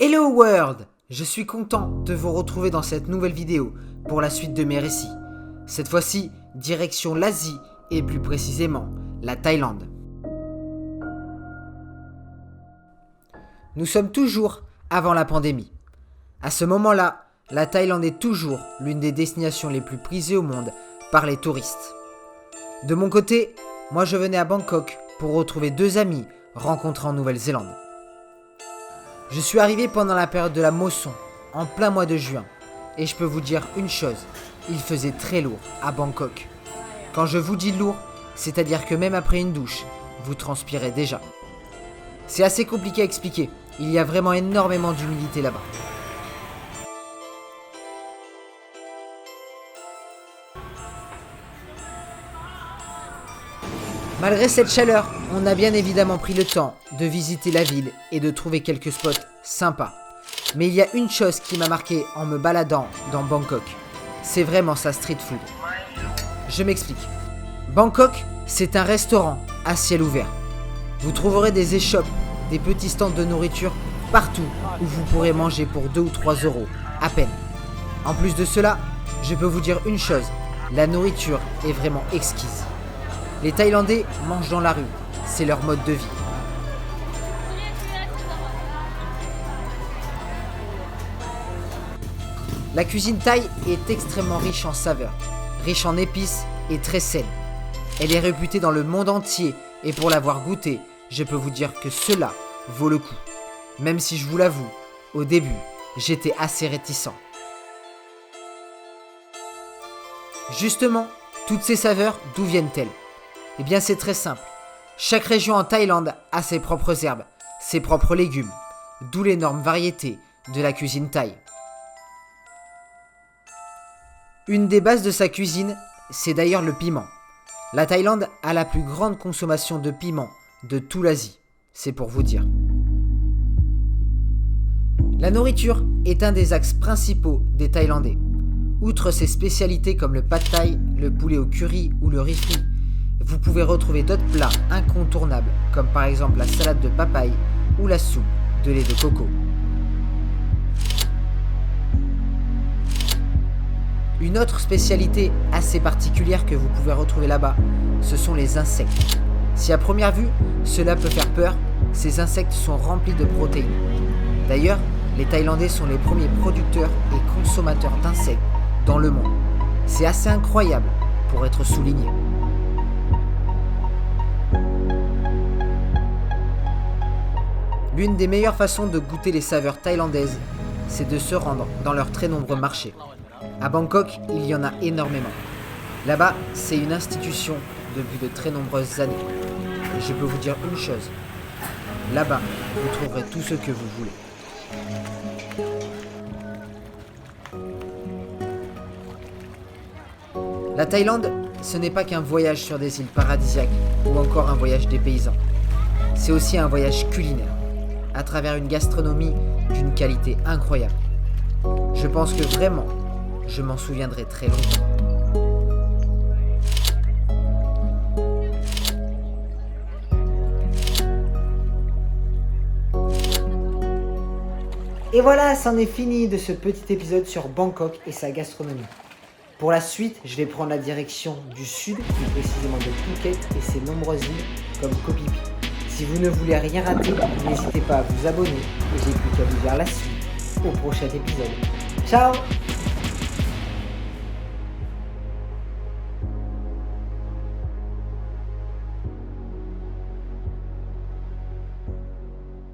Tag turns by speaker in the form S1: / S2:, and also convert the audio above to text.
S1: Hello World! Je suis content de vous retrouver dans cette nouvelle vidéo pour la suite de mes récits. Cette fois-ci, direction l'Asie et plus précisément la Thaïlande. Nous sommes toujours avant la pandémie. À ce moment-là, la Thaïlande est toujours l'une des destinations les plus prisées au monde par les touristes. De mon côté, moi je venais à Bangkok pour retrouver deux amis rencontrés en Nouvelle-Zélande. Je suis arrivé pendant la période de la mousson, en plein mois de juin, et je peux vous dire une chose, il faisait très lourd à Bangkok. Quand je vous dis lourd, c'est-à-dire que même après une douche, vous transpirez déjà. C'est assez compliqué à expliquer, il y a vraiment énormément d'humidité là-bas. Malgré cette chaleur, on a bien évidemment pris le temps de visiter la ville et de trouver quelques spots sympas. Mais il y a une chose qui m'a marqué en me baladant dans Bangkok, c'est vraiment sa street food. Je m'explique. Bangkok, c'est un restaurant à ciel ouvert. Vous trouverez des échoppes, des petits stands de nourriture partout où vous pourrez manger pour 2 ou 3 euros à peine. En plus de cela, je peux vous dire une chose, la nourriture est vraiment exquise. Les Thaïlandais mangent dans la rue, c'est leur mode de vie. La cuisine thaï est extrêmement riche en saveurs, riche en épices et très saine. Elle est réputée dans le monde entier et pour l'avoir goûtée, je peux vous dire que cela vaut le coup. Même si je vous l'avoue, au début, j'étais assez réticent. Justement, toutes ces saveurs, d'où viennent-elles ? Eh bien c'est très simple. Chaque région en Thaïlande a ses propres herbes, ses propres légumes, d'où l'énorme variété de la cuisine thaï. Une des bases de sa cuisine, c'est d'ailleurs le piment. La Thaïlande a la plus grande consommation de piment de toute l'Asie, c'est pour vous dire. La nourriture est un des axes principaux des Thaïlandais. Outre ses spécialités comme le pad thaï, le poulet au curry ou le riz frit, vous pouvez retrouver d'autres plats incontournables, comme par exemple la salade de papaye ou la soupe de lait de coco. Une autre spécialité assez particulière que vous pouvez retrouver là-bas, ce sont les insectes. Si à première vue, cela peut faire peur, ces insectes sont remplis de protéines. D'ailleurs, les Thaïlandais sont les premiers producteurs et consommateurs d'insectes dans le monde. C'est assez incroyable pour être souligné. L'une des meilleures façons de goûter les saveurs thaïlandaises, c'est de se rendre dans leurs très nombreux marchés. À Bangkok, il y en a énormément. Là-bas, c'est une institution depuis de très nombreuses années. Et je peux vous dire une chose, là-bas, vous trouverez tout ce que vous voulez. La Thaïlande, ce n'est pas qu'un voyage sur des îles paradisiaques ou encore un voyage des paysans. C'est aussi un voyage culinaire, à travers une gastronomie d'une qualité incroyable. Je pense que vraiment, je m'en souviendrai très longtemps. Et voilà, c'en est fini de ce petit épisode sur Bangkok et sa gastronomie. Pour la suite, je vais prendre la direction du sud, plus précisément de Phuket et ses nombreuses îles comme Koh Phi Phi. Si vous ne voulez rien rater, n'hésitez pas à vous abonner et j'ai plus qu'à vous dire la suite au prochain épisode. Ciao!